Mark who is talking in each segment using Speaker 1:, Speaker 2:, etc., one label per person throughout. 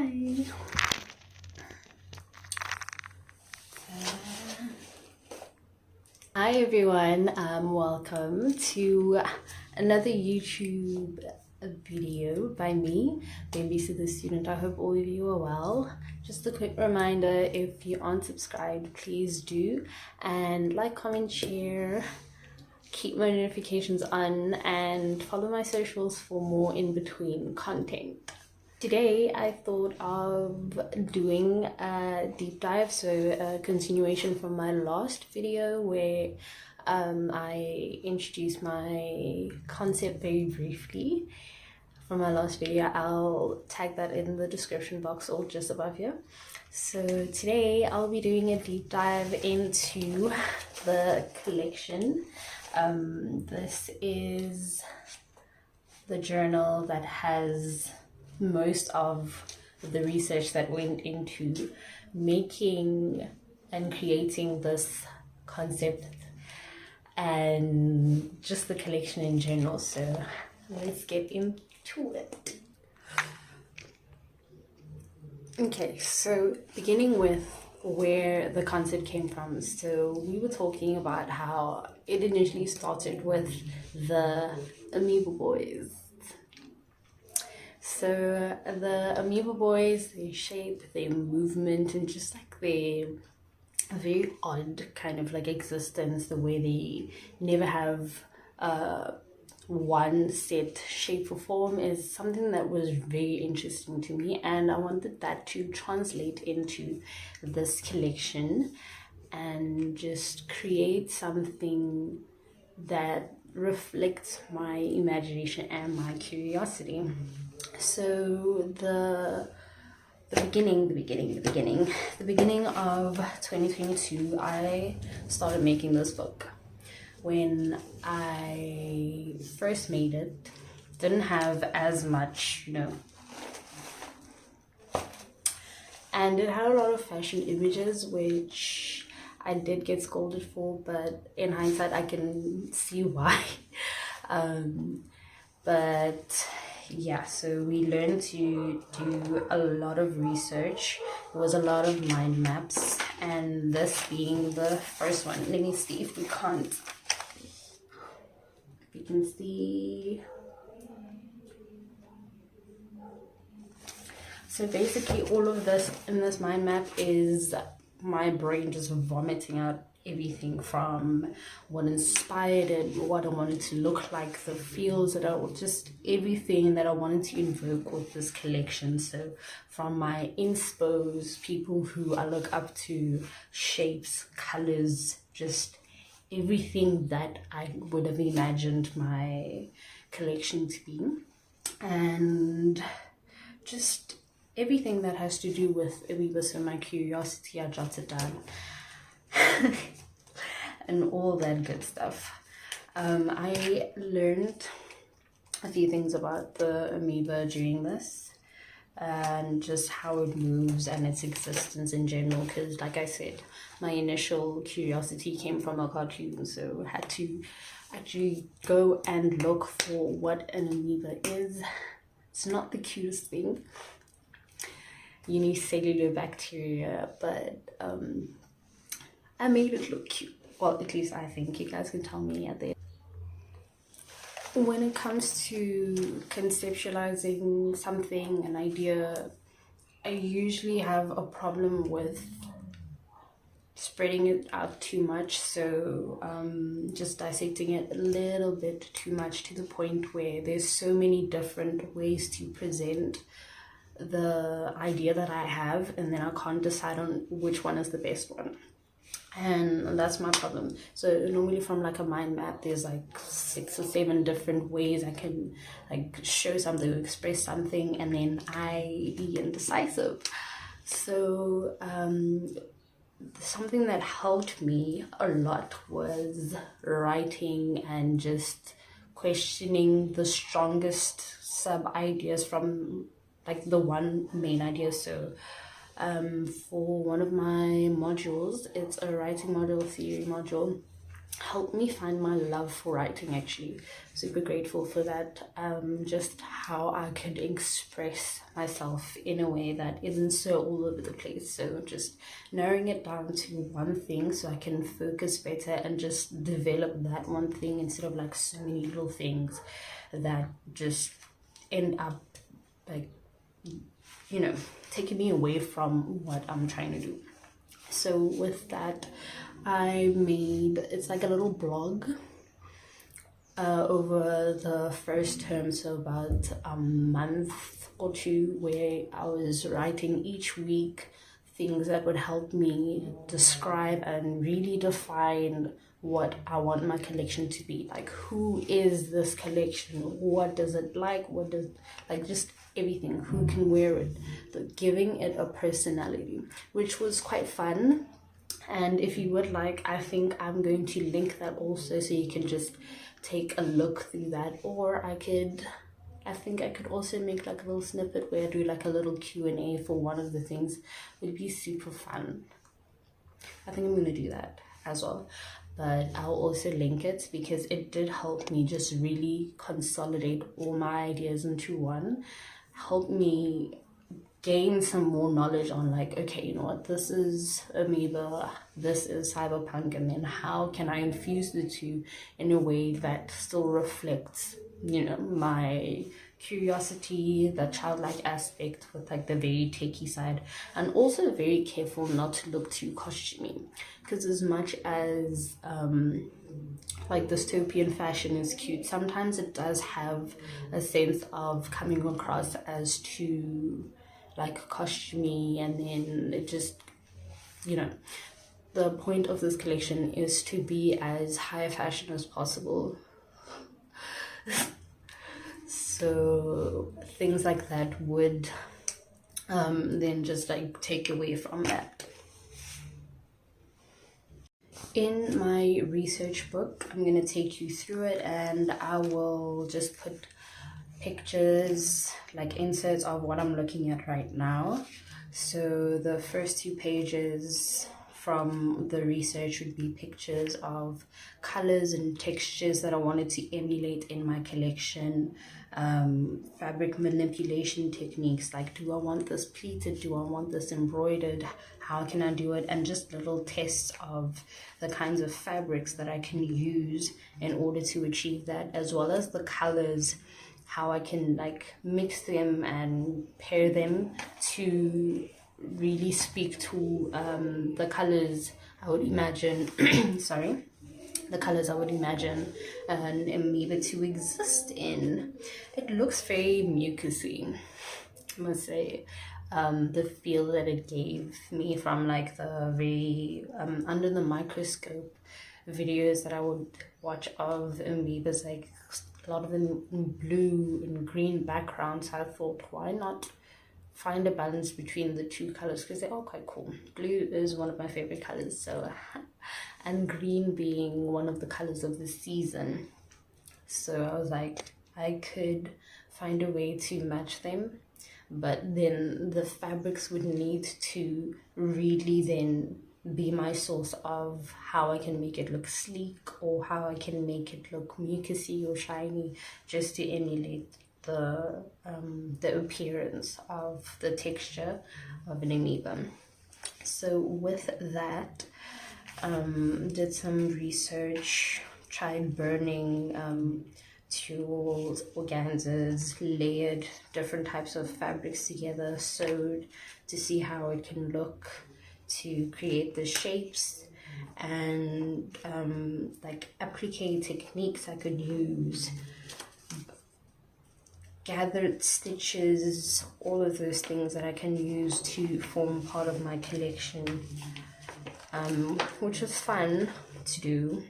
Speaker 1: Hi. Hi everyone, welcome to another YouTube video by me, Babysitting the Student. I hope all of you are well. Just a quick reminder, if you aren't subscribed, please do, and like, comment, share, keep my notifications on, and follow my socials for more in-between content. Today I thought of doing a deep dive, so a continuation from my last video where I introduced my concept very briefly from my last video. I'll tag that in the description box or just above here. So today I'll be doing a deep dive into the collection. This is the journal that has most of the research that went into making and creating this concept and just the collection in general. So let's get into it. Okay, so beginning with where the concept came from. So we were talking about how it initially started with the Amoeba Boys. So the Amoeba Boys, their shape, their movement, and just like their very odd kind of like existence, the way they never have one set shape or form, is something that was very interesting to me, and I wanted that to translate into this collection and just create something that reflects my imagination and my curiosity. So the beginning of 2022, I started making this book. When I first made it, didn't have as much, and it had a lot of fashion images, which I did get scolded for, but in hindsight I can see why. But yeah, so we learned to do a lot of research. It was a lot of mind maps, and this being the first one. Let me see if we can see. So basically all of this in this mind map is my brain just vomiting out everything from what inspired it, what I wanted to look like, the feels that just everything that I wanted to invoke with this collection. So from my inspos, people who I look up to, shapes, colors, just everything that I would have imagined my collection to be, and just everything that has to do with Amoeba. So my curiosity, I jotted down and all that good stuff. I learned a few things about the amoeba during this, and just how it moves and its existence in general, because like I said, my initial curiosity came from a cartoon, so I had to actually go and look for what an amoeba is. It's not the cutest thing, unicellular bacteria, but I made it look cute. Well, at least I think. You guys can tell me at the end. When it comes to conceptualizing something, an idea, I usually have a problem with spreading it out too much, so just dissecting it a little bit too much, to the point where there's so many different ways to present the idea that I have, and then I can't decide on which one is the best one. And that's my problem. So normally from like a mind map, there's like 6 or 7 different ways I can like show something, express something, and then I be indecisive. So something that helped me a lot was writing and just questioning the strongest sub ideas from like the one main idea. So for one of my modules, it's a writing module, theory module, helped me find my love for writing. Actually, super grateful for that. Just how I could express myself in a way that isn't so all over the place. So just narrowing it down to one thing so I can focus better and just develop that one thing instead of like so many little things that just end up like, you know, taking me away from what I'm trying to do. So with that, I made, it's like a little blog over the first term, so about a month or two, where I was writing each week things that would help me describe and really define what I want my collection to be. Like, who is this collection? What does it like? What does, like, just everything. Who can wear it? Giving it a personality, which was quite fun. And if you would like, I think I'm going to link that also, so you can just take a look through that. Or I think I could also make like a little snippet where I do like a little Q&A for one of the things. It would be super fun. I think I'm going to do that as well. But I'll also link it because it did help me just really consolidate all my ideas into one. Help me gain some more knowledge on like, okay, you know what, this is Amoeba, this is cyberpunk, and then how can I infuse the two in a way that still reflects, you know, my curiosity, the childlike aspect with like the very techie side, and also very careful not to look too costumey, because as much as like dystopian fashion is cute, sometimes it does have a sense of coming across as too like costumey, and then it just, you know, the point of this collection is to be as high fashion as possible. So things like that would then just like take away from that. In my research book, I'm going to take you through it, and I will just put pictures, like inserts of what I'm looking at right now. So the first 2 pages from the research would be pictures of colors and textures that I wanted to emulate in my collection. Fabric manipulation techniques, like, do I want this pleated, do I want this embroidered, how can I do it, and just little tests of the kinds of fabrics that I can use in order to achieve that, as well as the colors, how I can like mix them and pair them to really speak to the colors I would imagine sorry, the colors I would imagine an amoeba to exist in. It looks very mucusy, I must say. The feel that it gave me from like the very under the microscope videos that I would watch of amoebas, like a lot of them in blue and green backgrounds. I thought, why not find a balance between the 2 colors, because they're all quite cool. Blue is one of my favorite colors, so and green being one of the colors of the season. So I was like, I could find a way to match them, but then the fabrics would need to really then be my source of how I can make it look sleek, or how I can make it look mucusy or shiny, just to emulate the appearance of the texture of an amoeba. So with that, did some research, tried burning tools, organzas, layered different types of fabrics together, sewed to see how it can look, to create the shapes, and like applique techniques I could use, gathered stitches, all of those things that I can use to form part of my collection, which was fun to do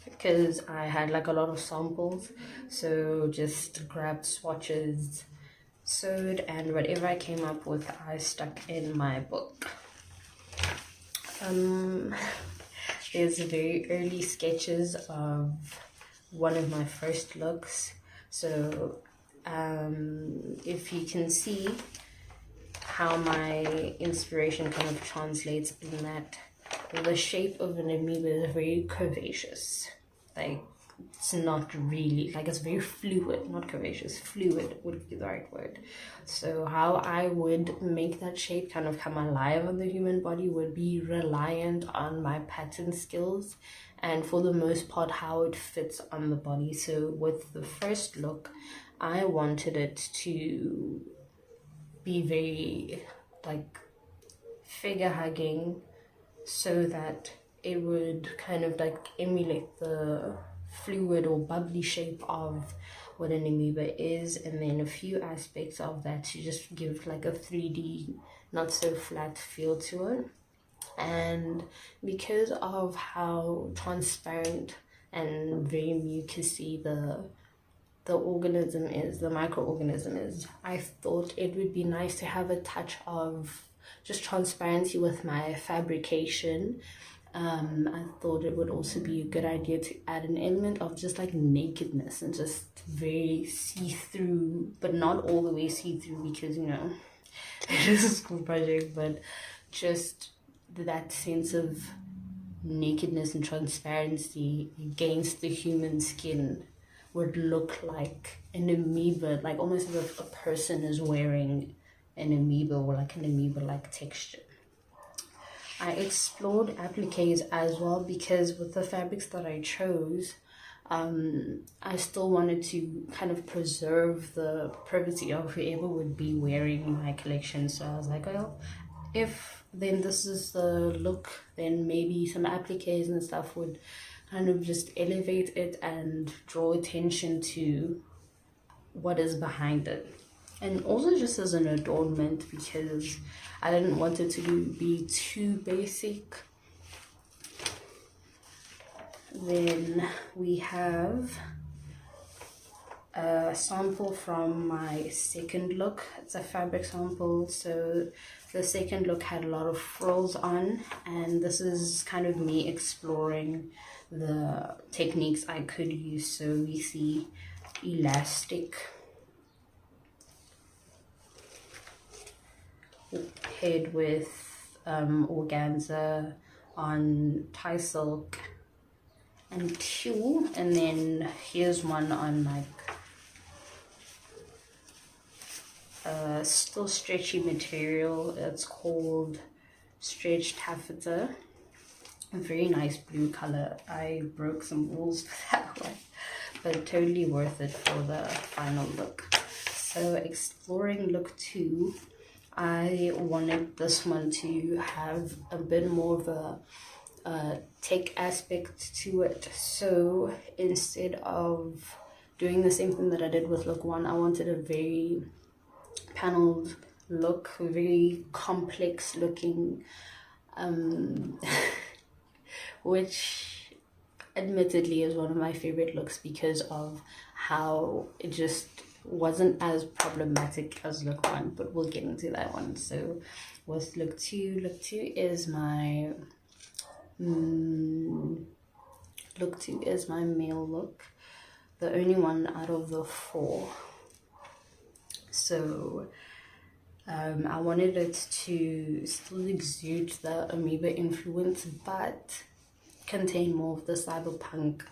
Speaker 1: because I had like a lot of samples. So just grabbed swatches, sewed, and whatever I came up with I stuck in my book. There's very early sketches of one of my first looks. So if you can see how my inspiration kind of translates in that the shape of an amoeba is very curvaceous. Like, it's not really, like, it's very fluid, not curvaceous, fluid would be the right word. So how I would make that shape kind of come alive on the human body would be reliant on my pattern skills, and for the most part how it fits on the body. So with the first look, I wanted it to be very like figure hugging, so that it would kind of like emulate the fluid or bubbly shape of what an amoeba is, and then a few aspects of that to just give like a 3D, not so flat feel to it. And because of how transparent and very mucousy the organism is, the microorganism is, I thought it would be nice to have a touch of just transparency with my fabrication. I thought it would also be a good idea to add an element of just like nakedness and just very see-through, but not all the way see-through because, you know, it is a school project, but just that sense of nakedness and transparency against the human skin would look like an amoeba, like almost as if a person is wearing an amoeba or like an amoeba-like texture. I explored appliques as well because with the fabrics that I chose, I still wanted to kind of preserve the privacy of whoever would be wearing my collection. So I was like, well, if then this is the look, then maybe some appliques and stuff would kind of just elevate it and draw attention to what is behind it. And also just as an adornment, because I didn't want it to be too basic. Then we have a sample from my second look. It's a fabric sample, so the second look had a lot of frills on, and this is kind of me exploring the techniques I could use. So we see elastic paired with organza on tie silk and tulle, and then here's one on like still stretchy material. It's called stretch taffeta, a very nice blue color. I broke some rules for that one, but totally worth it for the final look. So exploring look 2, I wanted this one to have a bit more of a tech aspect to it. So instead of doing the same thing that I did with look 1, I wanted a very paneled look, very complex looking, which admittedly is one of my favorite looks because of how it just wasn't as problematic as look 1, but we'll get into that one. So with look 2, look 2 is my male look, the only one out of the 4. So I wanted it to still exude the amoeba influence, but contain more of the cyberpunk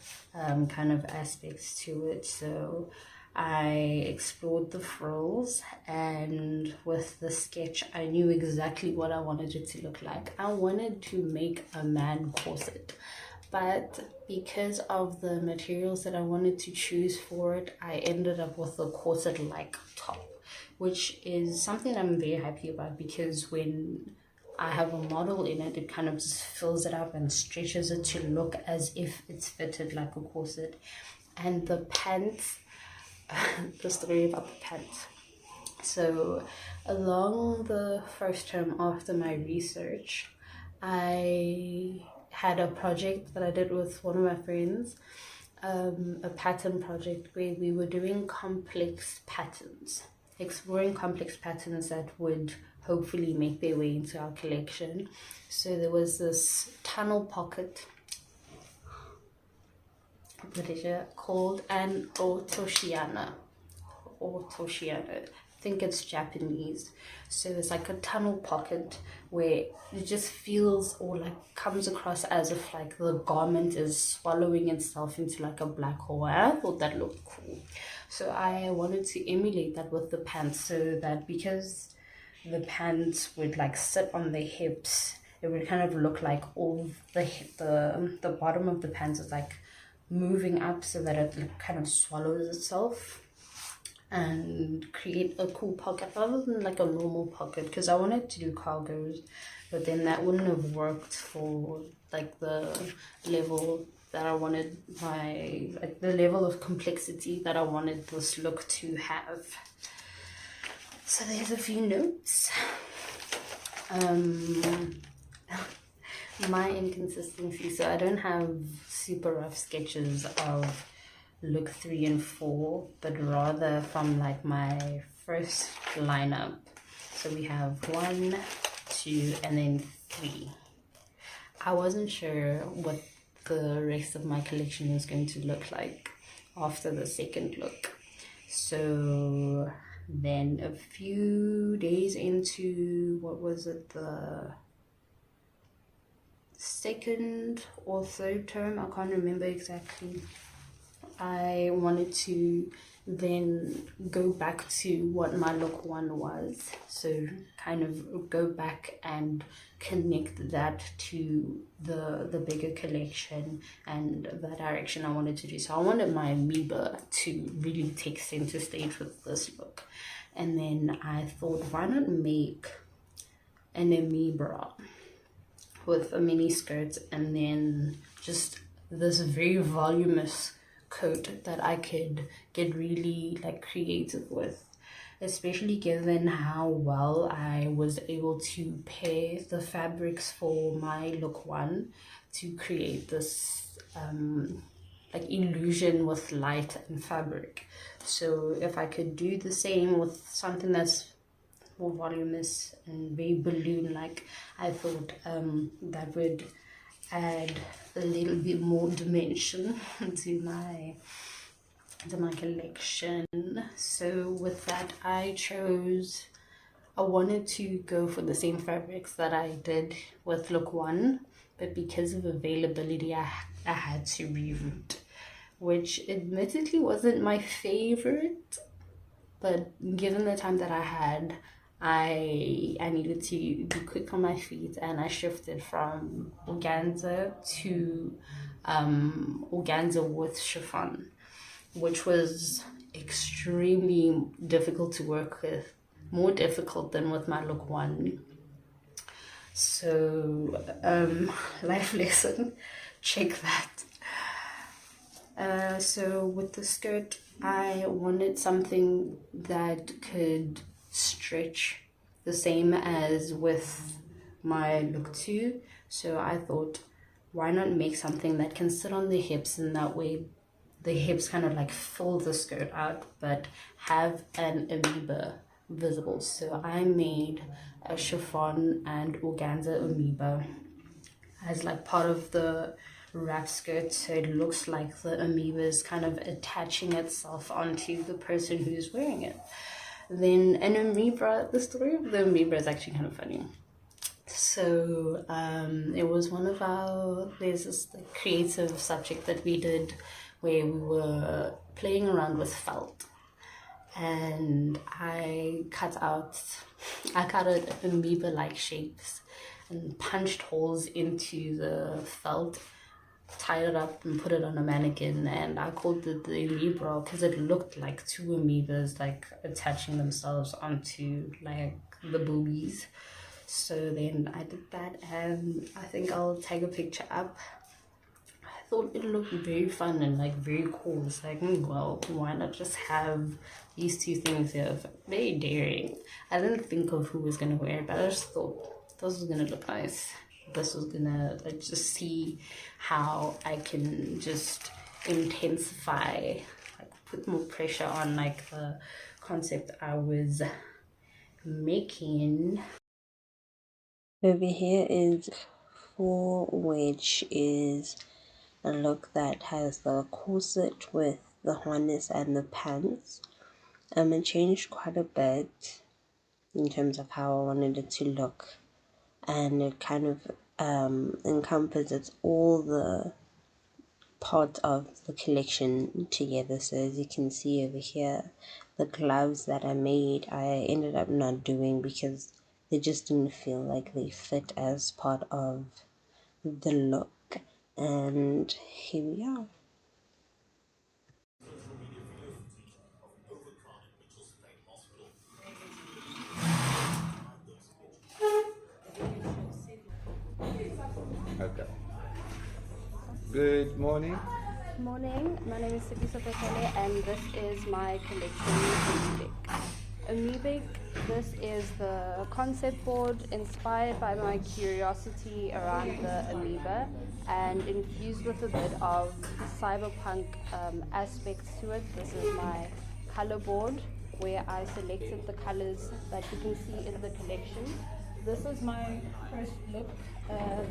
Speaker 1: kind of aspects to it. So I explored the frills, and with the sketch I knew exactly what I wanted it to look like. I wanted to make a man corset, but because of the materials that I wanted to choose for it, I ended up with a corset-like top, which is something I'm very happy about, because when I have a model in it, it kind of just fills it up and stretches it to look as if it's fitted like a corset. And the pants, the story about the pants. So along the first term after my research, I had a project that I did with one of my friends, a pattern project where we were doing complex patterns, exploring complex patterns that would hopefully make their way into our collection. So there was this tunnel pocket, what is it called, an Autoshiana. think it's Japanese. So it's like a tunnel pocket where it just feels or like comes across as if like the garment is swallowing itself into like a black hole. And I thought that looked cool. So I wanted to emulate that with the pants, so that because the pants would like sit on the hips, it would kind of look like all the bottom of the pants is like moving up, so that it kind of swallows itself and create a cool pocket rather than like a normal pocket, because I wanted to do cargos, but then that wouldn't have worked for like the level that I wanted, my like the level of complexity that I wanted this look to have. So there's a few notes. My inconsistency, so I don't have super rough sketches of look 3 and 4, but rather from like my first lineup. So we have 1, 2, and then 3. I wasn't sure what the rest of my collection was going to look like after the second look. So then a few days into, what was it, the second or third term, I can't remember exactly, I wanted to then go back to what my look 1 was. So kind of go back and connect that to the bigger collection and the direction I wanted to do. So I wanted my amoeba to really take center stage with this look. And then I thought, why not make an amoeba with a mini skirt and then just this very voluminous coat that I could get really like creative with, especially given how well I was able to pair the fabrics for my look 1 to create this like illusion with light and fabric. So if I could do the same with something that's more voluminous and very balloon like, I thought that would add a little bit more dimension to my collection. So with that, I wanted to go for the same fabrics that I did with look 1, but because of availability I had to reroute, which admittedly wasn't my favorite, but given the time that I had, I needed to be quick on my feet, and I shifted from organza to organza with chiffon, which was extremely difficult to work with, more difficult than with my look 1. So life lesson, check that. So with the skirt, I wanted something that could stretch the same as with my look 2. So I thought, why not make something that can sit on the hips, and that way the hips kind of like fill the skirt out but have an amoeba visible. So I made a chiffon and organza amoeba as like part of the wrap skirt, so it looks like the amoeba is kind of attaching itself onto the person who's wearing it. Then an amoeba, the story of the amoeba is actually kind of funny. So it was one of there's this like, creative subject that we did where we were playing around with felt, and I cut out amoeba like shapes and punched holes into the felt, tied it up and put it on a mannequin, and I called it the amoeba because it looked like 2 amoebas like attaching themselves onto like the boobies. So then I did that, and I think I'll tag a picture up. I thought it looked very fun and like very cool. It's like, well, why not just have these 2 things here? Very daring. I didn't think of who was gonna wear it, but I just thought this was gonna look nice. This was gonna like just see how I can just intensify, like put more pressure on like the concept I was making.
Speaker 2: Over here is 4, which is a look that has the corset with the harness and the pants. It changed quite a bit in terms of how I wanted it to look, and it kind of encompasses all the parts of the collection together. So as you can see over here, the gloves that I made, I ended up not doing because they just didn't feel like they fit as part of the look. And here we are.
Speaker 3: Okay. Good morning.
Speaker 1: Morning, my name is Sipi Sopekele and this is my collection Amoebik. Amoebik, this is the concept board inspired by my curiosity around the amoeba and infused with a bit of cyberpunk aspects to it. This is my color board where I selected the colors that you can see in the collection. This is my first look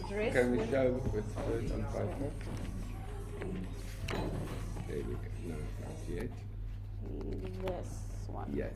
Speaker 1: dress.
Speaker 3: Can we show with first on paper? There we go. No, not yet.
Speaker 1: This one.
Speaker 3: Yes.